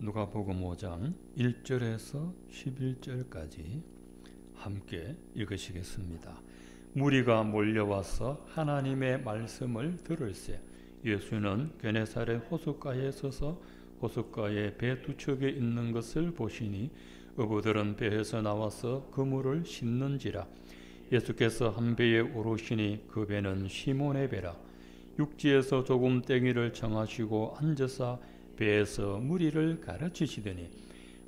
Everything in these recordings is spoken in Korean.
누가복음 5장 1절에서 11절까지 함께 읽으시겠습니다. 무리가 몰려와서 하나님의 말씀을 들을새 예수는 게네사렛 호숫가에 서서 호숫가에 배 두 척에 있는 것을 보시니 어부들은 배에서 나와서 그물을 씻는지라. 예수께서 한 배에 오르시니 그 배는 시몬의 배라. 육지에서 조금 땡이를 정하시고 앉으사 배에서 무리를 가르치시더니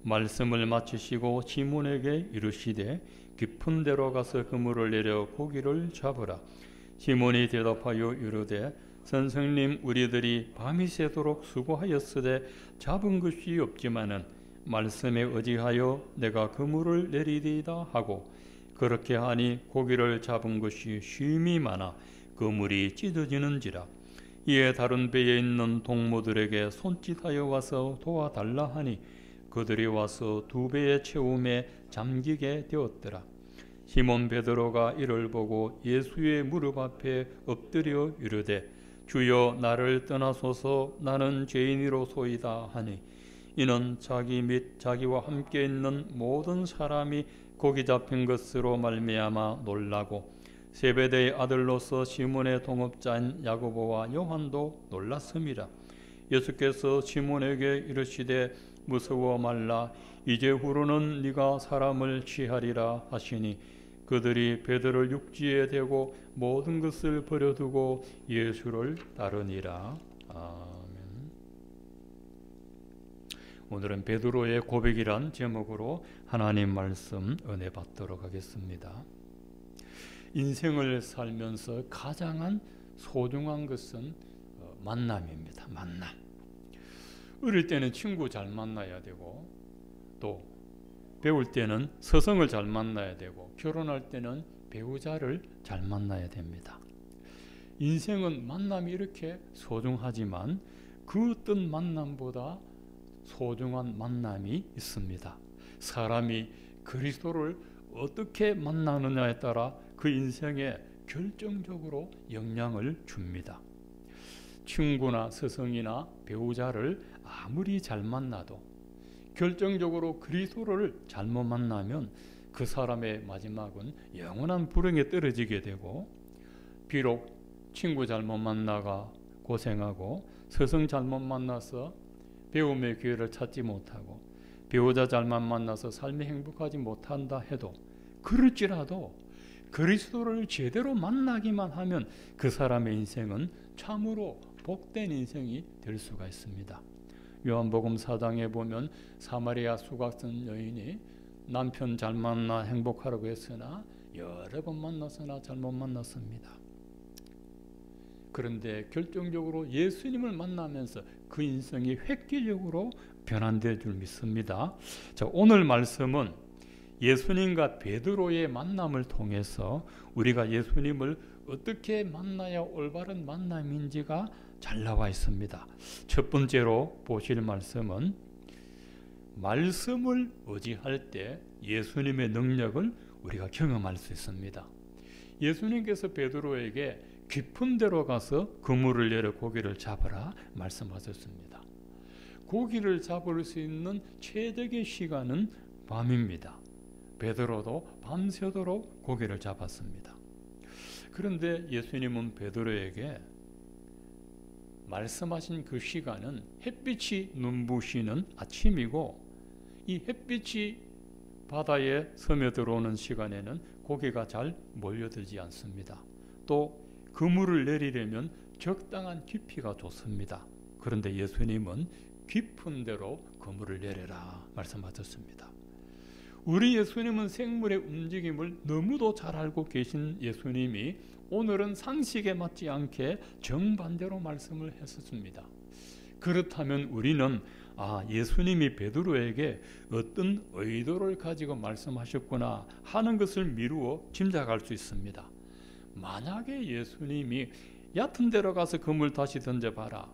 말씀을 마치시고 시몬에게 이르시되 깊은 데로 가서 그물을 내려 고기를 잡으라. 시몬이 대답하여 이르되 선생님, 우리들이 밤이 새도록 수고하였으되 잡은 것이 없지만은 말씀에 의지하여 내가 그물을 내리리이다 하고 그렇게 하니 고기를 잡은 것이 쉼이 많아 그물이 찢어지는지라. 이에 다른 배에 있는 동무들에게 손짓하여 와서 도와달라 하니 그들이 와서 두 배의 채움에 잠기게 되었더라. 시몬 베드로가 이를 보고 예수의 무릎 앞에 엎드려 이르되 주여, 나를 떠나소서, 나는 죄인이로소이다 하니 이는 자기 및 자기와 함께 있는 모든 사람이 고기 잡힌 것으로 말미암아 놀라고 세베대의 아들로서 시몬의 동업자인 야고보와 요한도 놀랐음이라. 예수께서 시몬에게 이르시되 무서워 말라, 이제후로는 네가 사람을 취하리라 하시니 그들이 베드로를 육지에 대고 모든 것을 버려두고 예수를 따르니라. 아멘. 오늘은 베드로의 고백이란 제목으로 하나님 말씀 은혜 받도록 하겠습니다. 인생을 살면서 가장 소중한 것은 만남입니다. 만남. 어릴 때는 친구 잘 만나야 되고, 또 배울 때는 스승을 잘 만나야 되고, 결혼할 때는 배우자를 잘 만나야 됩니다. 인생은 만남이 이렇게 소중하지만 그 어떤 만남보다 소중한 만남이 있습니다. 사람이 그리스도를 어떻게 만나느냐에 따라 그 인생에 결정적으로 영향을 줍니다. 친구나 스승이나 배우자를 아무리 잘 만나도 결정적으로 그리스도를 잘못 만나면 그 사람의 마지막은 영원한 불행에 떨어지게 되고, 비록 친구 잘못 만나가 고생하고 스승 잘못 만나서 배움의 기회를 찾지 못하고 배우자 잘못 만나서 삶이 행복하지 못한다 해도, 그럴지라도 그리스도를 제대로 만나기만 하면 그 사람의 인생은 참으로 복된 인생이 될 수가 있습니다. 요한복음 4장에 보면 사마리아 수각성 여인이 남편 잘 만나 행복하라고 했으나 여러 번 만났으나 잘못 만났습니다. 그런데 결정적으로 예수님을 만나면서 그 인생이 획기적으로 변환될 줄 믿습니다. 자, 오늘 말씀은 예수님과 베드로의 만남을 통해서 우리가 예수님을 어떻게 만나야 올바른 만남인지가 잘 나와 있습니다. 첫 번째로 보실 말씀은 말씀을 의지할 때 예수님의 능력을 우리가 경험할 수 있습니다. 예수님께서 베드로에게 깊은 데로 가서 그물을 내려 고기를 잡으라 말씀하셨습니다. 고기를 잡을 수 있는 최적의 시간은 밤입니다. 베드로도 밤새도록 고기를 잡았습니다. 그런데 예수님은 베드로에게 말씀하신 그 시간은 햇빛이 눈부시는 아침이고, 이 햇빛이 바다에 스며들어오는 시간에는 고기가 잘 몰려들지 않습니다. 또 그물을 내리려면 적당한 깊이가 좋습니다. 그런데 예수님은 깊은 데로 그물을 내려라 말씀하셨습니다. 우리 예수님은 생물의 움직임을 너무도 잘 알고 계신 예수님이 오늘은 상식에 맞지 않게 정반대로 말씀을 했었습니다. 그렇다면 우리는 예수님이 베드로에게 어떤 의도를 가지고 말씀하셨구나 하는 것을 미루어 짐작할 수 있습니다. 만약에 예수님이 얕은 데로 가서 그물 다시 던져봐라,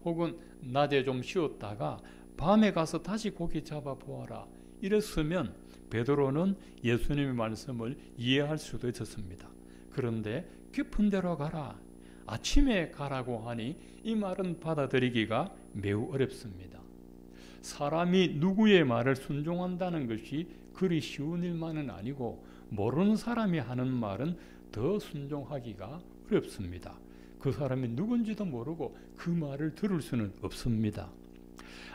혹은 낮에 좀 쉬었다가 밤에 가서 다시 고기 잡아보아라, 이랬으면 베드로는 예수님의 말씀을 이해할 수도 있었습니다. 그런데 깊은 데로 가라, 아침에 가라고 하니 이 말은 받아들이기가 매우 어렵습니다. 사람이 누구의 말을 순종한다는 것이 그리 쉬운 일만은 아니고 모르는 사람이 하는 말은 더 순종하기가 어렵습니다. 그 사람이 누군지도 모르고 그 말을 들을 수는 없습니다.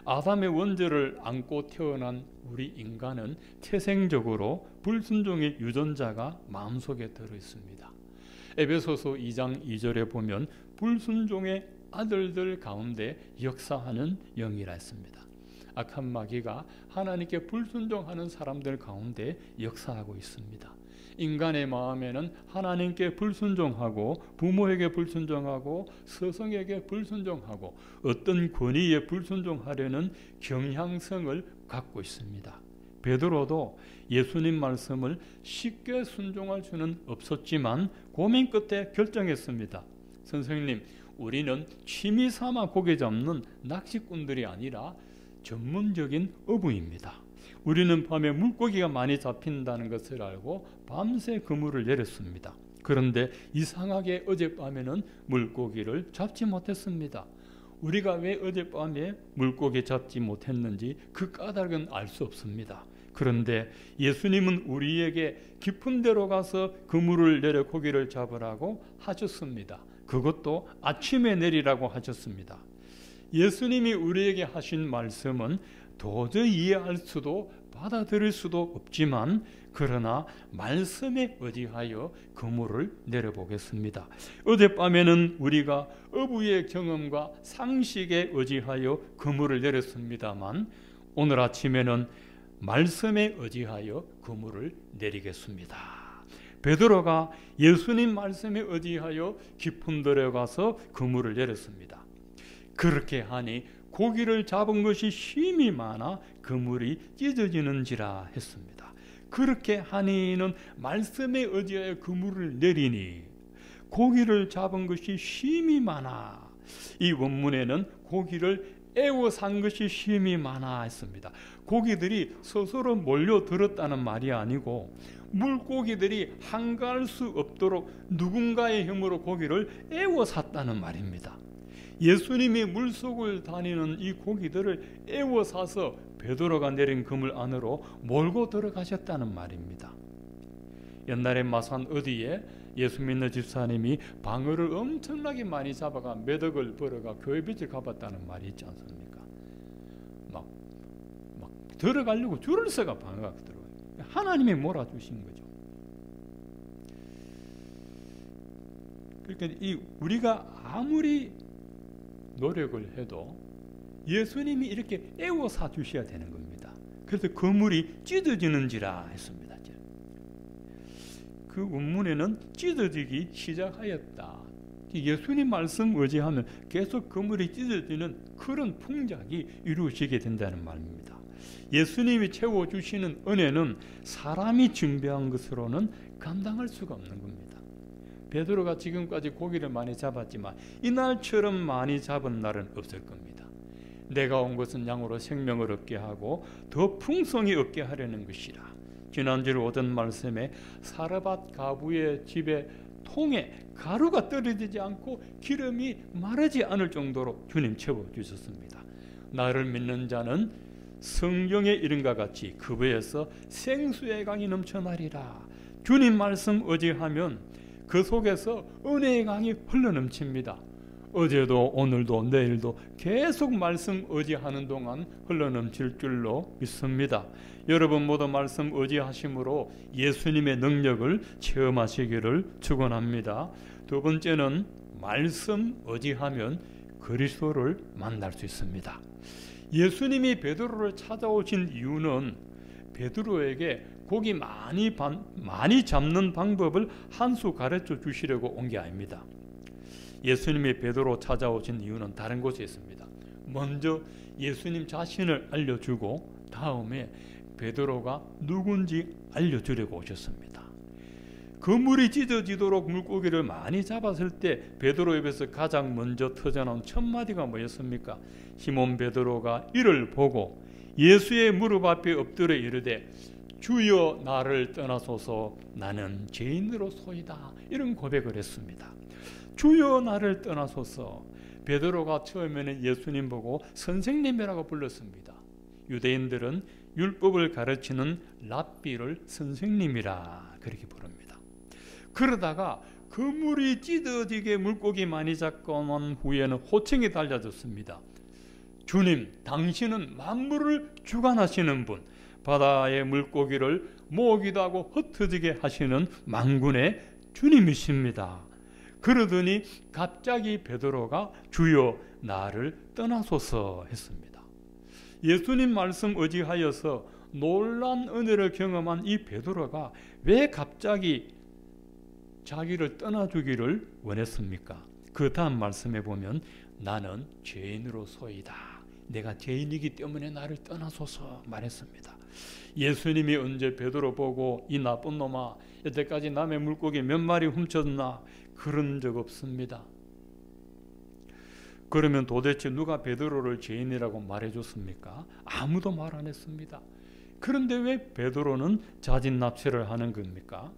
아담의 원죄를 안고 태어난 우리 인간은 태생적으로 불순종의 유전자가 마음속에 들어있습니다. 에베소서 2장 2절에 보면 불순종의 아들들 가운데 역사하는 영이라 했습니다. 악한 마귀가 하나님께 불순종하는 사람들 가운데 역사하고 있습니다. 인간의 마음에는 하나님께 불순종하고 부모에게 불순종하고 스승에게 불순종하고 어떤 권위에 불순종하려는 경향성을 갖고 있습니다. 베드로도 예수님 말씀을 쉽게 순종할 수는 없었지만 고민 끝에 결정했습니다. 선생님, 우리는 취미 삼아 고개 잡는 낚시꾼들이 아니라 전문적인 어부입니다. 우리는 밤에 물고기가 많이 잡힌다는 것을 알고 밤새 그물을 내렸습니다. 그런데 이상하게 어젯밤에는 물고기를 잡지 못했습니다. 우리가 왜 어젯밤에 물고기 잡지 못했는지 그 까닭은 알 수 없습니다. 그런데 예수님은 우리에게 깊은 데로 가서 그물을 내려 고기를 잡으라고 하셨습니다. 그것도 아침에 내리라고 하셨습니다. 예수님이 우리에게 하신 말씀은 도저히 이해할 수도 받아들일 수도 없지만 그러나 말씀에 의지하여 그물을 내려보겠습니다. 어젯밤에는 우리가 어부의 경험과 상식에 의지하여 그물을 내렸습니다만 오늘 아침에는 말씀에 의지하여 그물을 내리겠습니다. 베드로가 예수님 말씀에 의지하여 깊은 데로 가서 그물을 내렸습니다. 그렇게 하니 고기를 잡은 것이 힘이 많아 그물이 찢어지는지라 했습니다. 그렇게 하니는 말씀에 의지하여 그물을 내리니 고기를 잡은 것이 힘이 많아. 이 원문에는 고기를 애워싼 것이 힘이 많아 했습니다. 고기들이 스스로 몰려들었다는 말이 아니고 물고기들이 한가할 수 없도록 누군가의 힘으로 고기를 애워쌌다는 말입니다. 예수님이 물속을 다니는 이 고기들을 애워싸서 베드로가 내린 그물 안으로 몰고 들어가셨다는 말입니다. 옛날에 마산 어디에 예수 믿는 집사님이 방어를 엄청나게 많이 잡아가 몇 억을 벌어가 교회 빚을 갚았다는 말이 있지 않습니까? 막 들어가려고 줄을 서가 방어가 들어가요. 하나님이 몰아주신 거죠. 그러니까 우리가 아무리 노력을 해도 예수님이 이렇게 애워사 주셔야 되는 겁니다. 그래서 그물이 찢어지는지라 했습니다. 그 원문에는 찢어지기 시작하였다. 예수님 말씀 의지하면 계속 그물이 찢어지는 그런 풍작이 이루어지게 된다는 말입니다. 예수님이 채워주시는 은혜는 사람이 준비한 것으로는 감당할 수가 없는 겁니다. 베드로가 지금까지 고기를 많이 잡았지만 이날처럼 많이 잡은 날은 없을 겁니다. 내가 온 것은 양으로 생명을 얻게 하고 더 풍성히 얻게 하려는 것이라. 지난주에 오던 말씀에 사르밧 가부의 집에 통에 가루가 떨어지지 않고 기름이 마르지 않을 정도로 주님 채워주셨습니다. 나를 믿는 자는 성경의 이름과 같이 그 배에서 생수의 강이 넘쳐나리라. 주님 말씀 의지하면 그 속에서 은혜의 강이 흘러넘칩니다. 어제도 오늘도 내일도 계속 말씀 의지하는 동안 흘러넘칠 줄로 믿습니다. 여러분 모두 말씀 의지하심으로 예수님의 능력을 체험하시기를 축원합니다. 두 번째는 말씀 의지하면 그리스도를 만날 수 있습니다. 예수님이 베드로를 찾아오신 이유는 베드로에게 고기 많이 잡는 방법을 한 수 가르쳐 주시려고 온 게 아닙니다. 예수님이 베드로 찾아오신 이유는 다른 곳에 있습니다. 먼저 예수님 자신을 알려주고 다음에 베드로가 누군지 알려주려고 오셨습니다. 그물이 찢어지도록 물고기를 많이 잡았을 때 베드로 입에서 가장 먼저 터져나온 첫 마디가 뭐였습니까? 시몬 베드로가 이를 보고 예수의 무릎 앞에 엎드려 이르되 주여 나를 떠나소서 나는 죄인으로소이다. 이런 고백을 했습니다. 주여 나를 떠나소서. 베드로가 처음에는 예수님 보고 선생님이라고 불렀습니다. 유대인들은 율법을 가르치는 랍비를 선생님이라 그렇게 부릅니다. 그러다가 그물이 찢어지게 물고기 많이 잡고 난 후에는 호칭이 달라졌습니다. 주님, 당신은 만물을 주관하시는 분, 바다의 물고기를 모으기도 하고 흩어지게 하시는 만군의 주님이십니다. 그러더니 갑자기 베드로가 주여 나를 떠나소서 했습니다. 예수님 말씀 의지하여서 놀란 은혜를 경험한 이 베드로가 왜 갑자기 자기를 떠나주기를 원했습니까? 그 다음 말씀에 보면 나는 죄인으로소이다. 내가 죄인이기 때문에 나를 떠나소서 말했습니다. 예수님이 언제 베드로 보고 이 나쁜 놈아 여태까지 남의 물고기 몇 마리 훔쳤나 그런 적 없습니다. 그러면 도대체 누가 베드로를 죄인이라고 말해줬습니까? 아무도 말 안 했습니다. 그런데 왜 베드로는 자진납세를 하는 겁니까?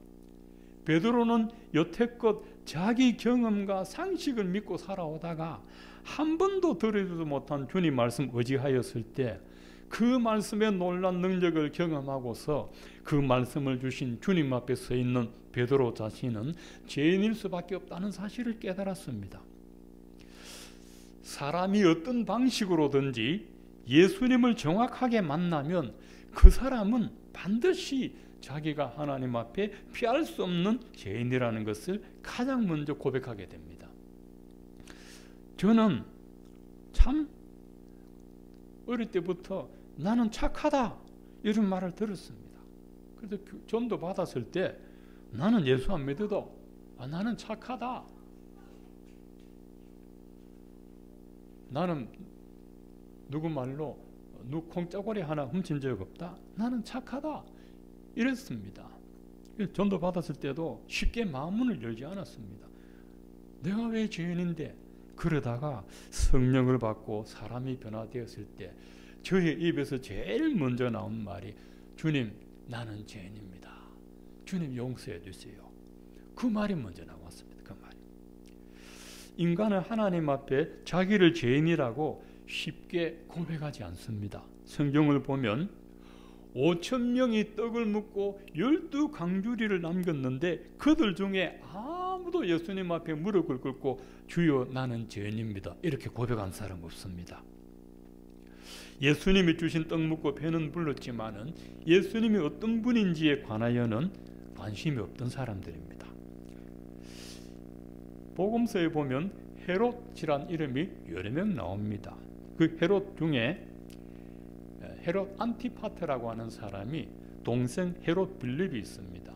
베드로는 여태껏 자기 경험과 상식을 믿고 살아오다가 한 번도 들어주지 못한 주님 말씀 의지하였을 때 그 말씀의 놀란 능력을 경험하고서 그 말씀을 주신 주님 앞에 서 있는 베드로 자신은 죄인일 수밖에 없다는 사실을 깨달았습니다. 사람이 어떤 방식으로든지 예수님을 정확하게 만나면 그 사람은 반드시 자기가 하나님 앞에 피할 수 없는 죄인이라는 것을 가장 먼저 고백하게 됩니다. 저는 참 어릴 때부터 나는 착하다 이런 말을 들었습니다. 그래서 전도 받았을 때 나는 예수 안 믿어도 나는 착하다. 나는 누구 말로 콩짜고리 하나 훔친 적 없다. 나는 착하다. 이랬습니다. 전도 받았을 때도 쉽게 마음문을 열지 않았습니다. 내가 왜 죄인인데? 그러다가 성령을 받고 사람이 변화되었을 때 저의 입에서 제일 먼저 나온 말이 주님 나는 죄인입니다. 주님 용서해 주세요. 그 말이 먼저 나왔습니다. 그 말이. 인간은 하나님 앞에 자기를 죄인이라고 쉽게 고백하지 않습니다. 성경을 보면 5,000명이 떡을 묻고 12강주리를 남겼는데 그들 중에 아무도 예수님 앞에 무릎을 꿇고 주여 나는 죄인입니다. 이렇게 고백한 사람 없습니다. 예수님이 주신 떡 묻고 배는 불렀지만은 예수님이 어떤 분인지에 관하여는 관심이 없던 사람들입니다. 복음서에 보면 헤롯이란 이름이 여러 명 나옵니다. 그 헤롯 중에 헤롯 안티파트라고 하는 사람이 동생 헤롯 빌립이 있습니다.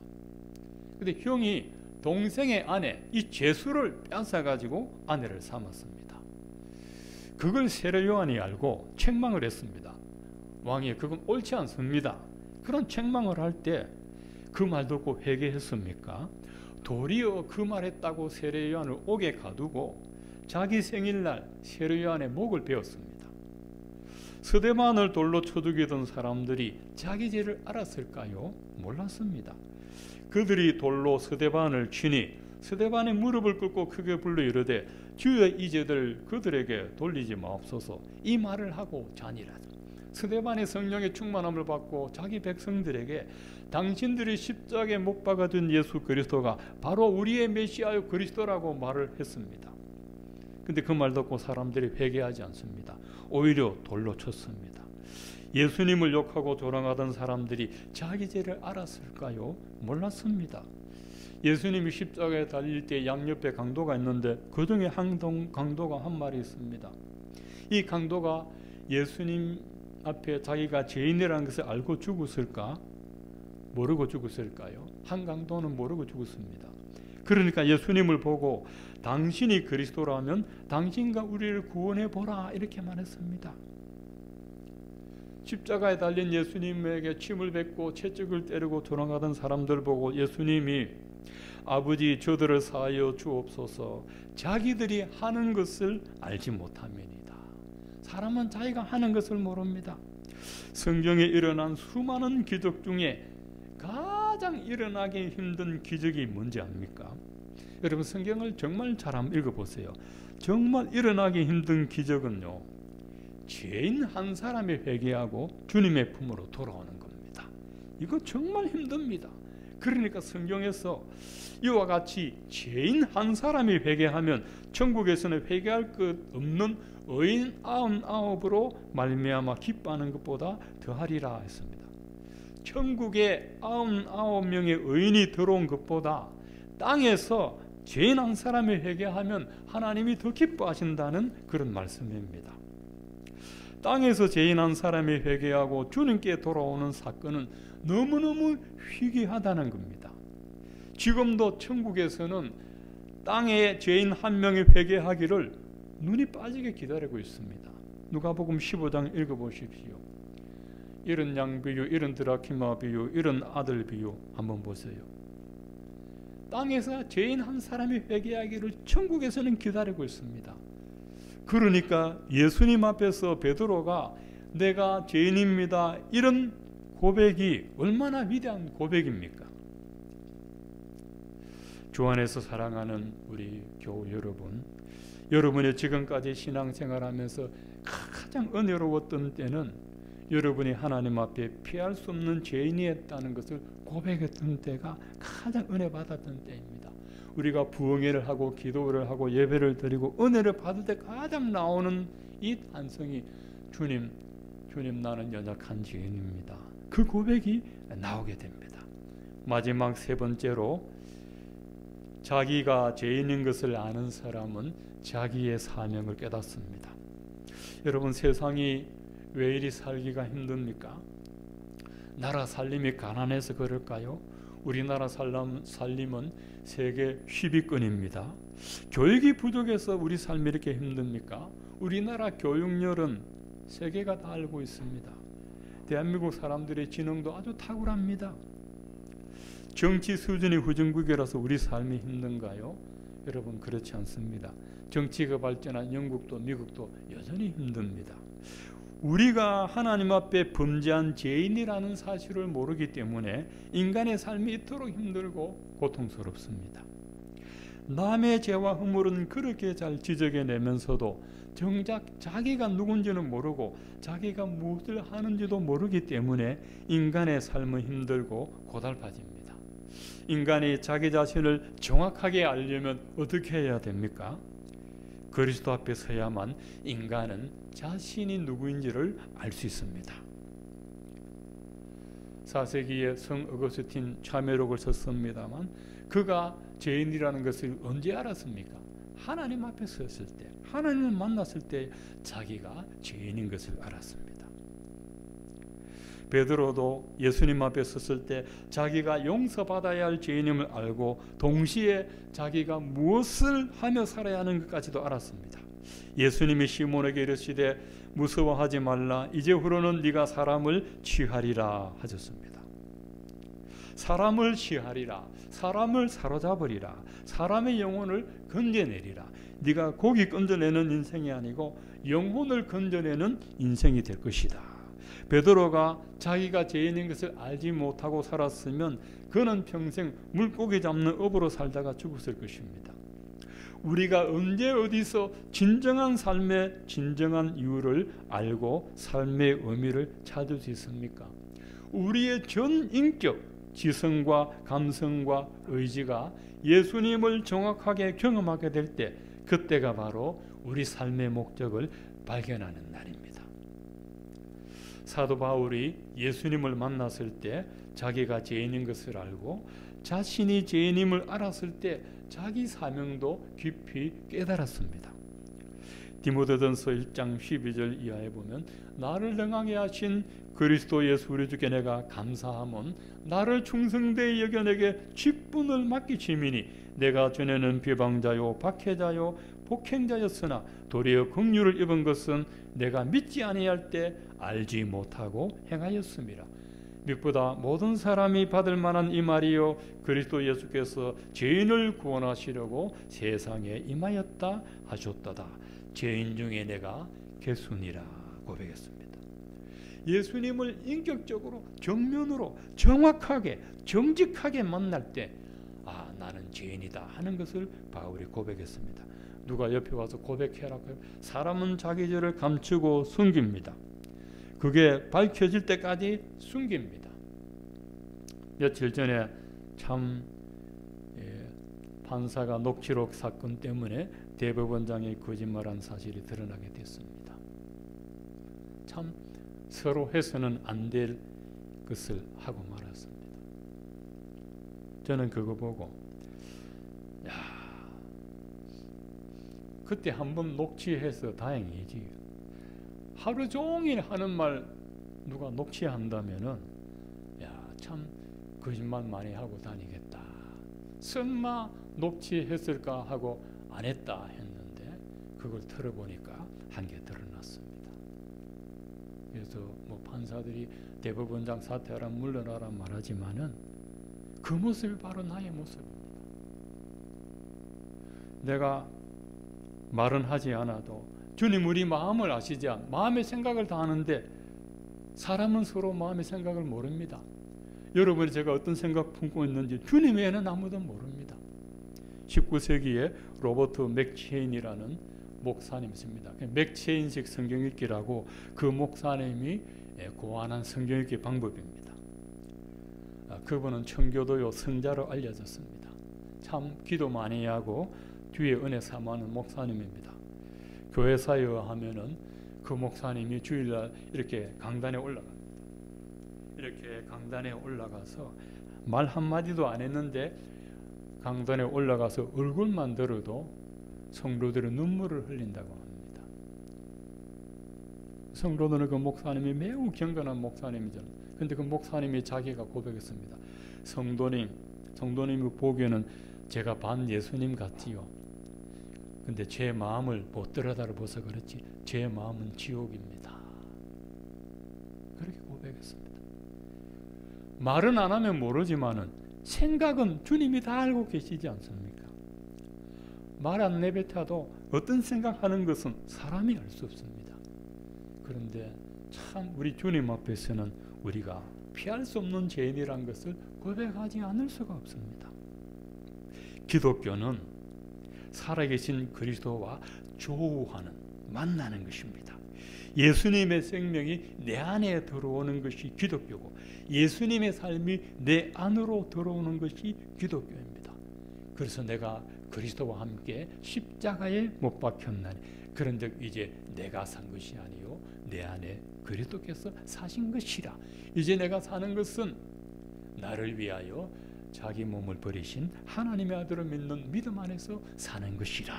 근데 형이 동생의 아내 이 제수를 뺏어가지고 아내를 삼았습니다. 그걸 세례 요한이 알고 책망을 했습니다. 왕이 그건 옳지 않습니다. 그런 책망을 할 때 그 말 듣고 회개했습니까? 도리어 그 말했다고 세례 요한을 옥에 가두고 자기 생일날 세례 요한의 목을 베었습니다. 스데반을 돌로 쳐 죽이던 사람들이 자기 죄를 알았을까요? 몰랐습니다. 그들이 돌로 스데반을 치니 스데반의 무릎을 꿇고 크게 불러 이르되 주여 이 죄들 그들에게 돌리지 마옵소서 이 말을 하고 자니라. 스데반의 성령의 충만함을 받고 자기 백성들에게 당신들이 십자가에 못 박아준 예수 그리스도가 바로 우리의 메시아요 그리스도라고 말을 했습니다. 근데 그 말 듣고 사람들이 회개하지 않습니다. 오히려 돌로 쳤습니다. 예수님을 욕하고 조롱하던 사람들이 자기 죄를 알았을까요? 몰랐습니다. 예수님이 십자가에 달릴 때 양옆에 강도가 있는데 그 중에 한 강도가 한 말이 있습니다. 이 강도가 예수님 앞에 자기가 죄인이라는 것을 알고 죽었을까? 모르고 죽었을까요? 한 강도는 모르고 죽었습니다. 그러니까 예수님을 보고 당신이 그리스도라면 당신과 우리를 구원해 보라 이렇게 말했습니다. 십자가에 달린 예수님에게 침을 뱉고 채찍을 때리고 조롱하던 사람들 보고 예수님이 아버지 저들을 사하여 주옵소서 자기들이 하는 것을 알지 못함이니이다. 사람은 자기가 하는 것을 모릅니다. 성경에 일어난 수많은 기적 중에 가장 일어나기 힘든 기적이 뭔지 압니까? 여러분 성경을 정말 잘 한번 읽어보세요. 정말 일어나기 힘든 기적은요 죄인 한 사람이 회개하고 주님의 품으로 돌아오는 겁니다. 이거 정말 힘듭니다. 그러니까 성경에서 이와 같이 죄인 한 사람이 회개하면 천국에서는 회개할 것 없는 의인 99으로 말미암아 기뻐하는 것보다 더하리라 했습니다. 천국에 99명의 의인이 들어온 것보다 땅에서 죄인 한 사람이 회개하면 하나님이 더 기뻐하신다는 그런 말씀입니다. 땅에서 죄인 한 사람이 회개하고 주님께 돌아오는 사건은 너무너무 희귀하다는 겁니다. 지금도 천국에서는 땅에 죄인 한 명이 회개하기를 눈이 빠지게 기다리고 있습니다. 누가복음 15장 읽어보십시오. 이런 양 비유, 이런 드라키마 비유, 이런 아들 비유 한번 보세요. 땅에서 죄인 한 사람이 회개하기를 천국에서는 기다리고 있습니다. 그러니까 예수님 앞에서 베드로가 내가 죄인입니다, 이런 고백이 얼마나 위대한 고백입니까? 주 안에서 사랑하는 우리 교우 여러분, 여러분의 지금까지 신앙생활하면서 가장 은혜로웠던 때는 여러분이 하나님 앞에 피할 수 없는 죄인이었다는 것을 고백했던 때가 가장 은혜 받았던 때입니다. 우리가 부흥회를 하고 기도를 하고 예배를 드리고 은혜를 받을 때 가장 나오는 이 단성이 주님 나는 연약한 죄인입니다. 그 고백이 나오게 됩니다. 마지막 세 번째로, 자기가 죄인인 것을 아는 사람은 자기의 사명을 깨닫습니다. 여러분, 세상이 왜 이리 살기가 힘듭니까? 나라 살림이 가난해서 그럴까요? 우리나라 살림은 세계 10위권입니다. 교육이 부족해서 우리 삶이 이렇게 힘듭니까? 우리나라 교육열은 세계가 다 알고 있습니다. 대한민국 사람들의 지능도 아주 탁월합니다. 정치 수준이 후진국이라서 우리 삶이 힘든가요? 여러분, 그렇지 않습니다. 정치가 발전한 영국도 미국도 여전히 힘듭니다. 우리가 하나님 앞에 범죄한 죄인이라는 사실을 모르기 때문에 인간의 삶이 이토록 힘들고 고통스럽습니다. 남의 죄와 허물은 그렇게 잘 지적해내면서도 정작 자기가 누군지는 모르고 자기가 무엇을 하는지도 모르기 때문에 인간의 삶은 힘들고 고달파집니다. 인간이 자기 자신을 정확하게 알려면 어떻게 해야 됩니까? 그리스도 앞에 서야만 인간은 자신이 누구인지를 알 수 있습니다. 4세기에 성 어거스틴 참회록을 썼습니다만 그가 죄인이라는 것을 언제 알았습니까? 하나님 앞에 섰을 때, 하나님을 만났을 때 자기가 죄인인 것을 알았습니다. 베드로도 예수님 앞에 섰을 때 자기가 용서받아야 할 죄인임을 알고 동시에 자기가 무엇을 하며 살아야 하는 것까지도 알았습니다. 예수님이 시몬에게 이르시되 무서워하지 말라, 이제후로는 네가 사람을 취하리라 하셨습니다. 사람을 취하리라, 사람을 사로잡으리라, 사람의 영혼을 건져내리라. 네가 고기 건져내는 인생이 아니고 영혼을 건져내는 인생이 될 것이다. 베드로가 자기가 죄인인 것을 알지 못하고 살았으면 그는 평생 물고기 잡는 업으로 살다가 죽었을 것입니다. 우리가 언제 어디서 진정한 삶의 진정한 이유를 알고 삶의 의미를 찾을 수 있습니까? 우리의 전 인격, 지성과 감성과 의지가 예수님을 정확하게 경험하게 될 때, 그때가 바로 우리 삶의 목적을 발견하는 날입니다. 사도 바울이 예수님을 만났을 때 자기가 죄인인 것을 알고 자신이 죄인임을 알았을 때 자기 사명도 깊이 깨달았습니다. 디모데전서 1장 12절 이하에 보면 나를 능하게 하신 그리스도 예수 우리 주께 내가 감사함은 나를 충성되이 여겨 내게 직분을 맡기심이니 내가 전에는 비방자요 박해자요 폭행자였으나 도리어 긍휼을 입은 것은 내가 믿지 아니할 때 알지 못하고 행하였음이라. 믿보다 모든 사람이 받을 만한 이 말이요 그리스도 예수께서 죄인을 구원하시려고 세상에 임하였다 하셨도다. 죄인 중에 내가 개순이라 고백했습니다. 예수님을 인격적으로 정면으로 정확하게 정직하게 만날 때 나는 죄인이다 하는 것을 바울이 고백했습니다. 누가 옆에 와서 고백해라. 사람은 자기 죄를 감추고 숨깁니다. 그게 밝혀질 때까지 숨깁니다. 며칠 전에 참 판사가 녹취록 사건 때문에 대법원장이 거짓말한 사실이 드러나게 됐습니다. 참 서로 해서는 안 될 것을 하고 말았습니다. 저는 그거 보고 그때 한번 녹취해서 다행이지. 하루 종일 하는 말 누가 녹취한다면은 참 거짓말 많이 하고 다니겠다. 설마 녹취했을까 하고 안 했다 했는데 그걸 들어보니까 한 개 드러났습니다. 그래서 뭐 판사들이 대법원장 사퇴하라 물러나라 말하지만은 그 모습이 바로 나의 모습입니다. 내가 말은 하지 않아도 주님 우리 마음을 아시지 마음의 생각을 다 아는데 사람은 서로 마음의 생각을 모릅니다. 여러분이 제가 어떤 생각 품고 있는지 주님 외에는 아무도 모릅니다. 19세기에 로버트 맥체인이라는 목사님이 있습니다. 맥체인식 성경 읽기라고 그 목사님이 고안한 성경 읽기 방법입니다. 그분은 청교도요 선자로 알려졌습니다. 참 기도 많이 하고 뒤에 은혜 삼하는 목사님입니다. 교회 사역하면은 그 목사님이 주일날 이렇게 강단에 올라갑니다. 이렇게 강단에 올라가서 말 한마디도 안 했는데 강단에 올라가서 얼굴만 들어도 성도들은 눈물을 흘린다고 합니다. 성도들은 그 목사님이 매우 경건한 목사님이잖아요. 근데 그 목사님이 자기가 고백했습니다. 성도님이 보기에는 제가 반 예수님 같지요. 근데 제 마음을 못 들여다보서 그렇지 제 마음은 지옥입니다. 그렇게 고백했습니다. 말은 안 하면 모르지만은 생각은 주님이 다 알고 계시지 않습니까? 말 안 내뱉어도 어떤 생각하는 것은 사람이 알 수 없습니다. 그런데 참 우리 주님 앞에서는 우리가 피할 수 없는 죄인이란 것을 고백하지 않을 수가 없습니다. 기독교는 살아계신 그리스도와 조우하는 만나는 것입니다. 예수님의 생명이 내 안에 들어오는 것이 기독교고 예수님의 삶이 내 안으로 들어오는 것이 기독교입니다. 그래서 내가 그리스도와 함께 십자가에 못 박혔나니 그런즉 이제 내가 산 것이 아니요 내 안에 그리스도께서 사신 것이라. 이제 내가 사는 것은 나를 위하여 자기 몸을 버리신 하나님의 아들을 믿는 믿음 안에서 사는 것이라.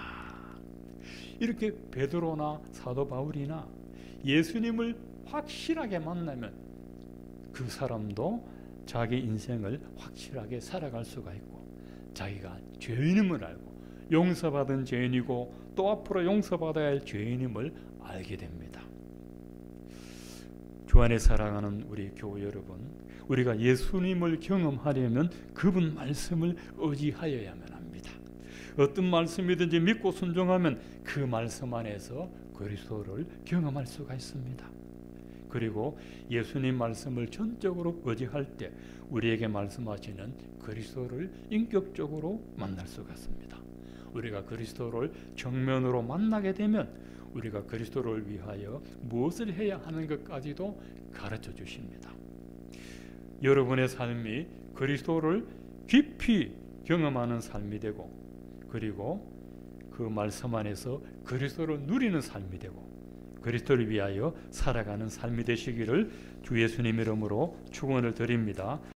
이렇게 베드로나 사도 바울이나 예수님을 확실하게 만나면 그 사람도 자기 인생을 확실하게 살아갈 수가 있고 자기가 죄인임을 알고 용서받은 죄인이고 또 앞으로 용서받아야 할 죄인임을 알게 됩니다. 주 안에 사랑하는 우리 교우 여러분, 우리가 예수님을 경험하려면 그분 말씀을 의지하여야만 합니다. 어떤 말씀이든지 믿고 순종하면 그 말씀 안에서 그리스도를 경험할 수가 있습니다. 그리고 예수님 말씀을 전적으로 의지할 때 우리에게 말씀하시는 그리스도를 인격적으로 만날 수가 있습니다. 우리가 그리스도를 정면으로 만나게 되면 우리가 그리스도를 위하여 무엇을 해야 하는 것까지도 가르쳐 주십니다. 여러분의 삶이 그리스도를 깊이 경험하는 삶이 되고 그리고 그 말씀 안에서 그리스도를 누리는 삶이 되고 그리스도를 위하여 살아가는 삶이 되시기를 주 예수님 이름으로 축원을 드립니다.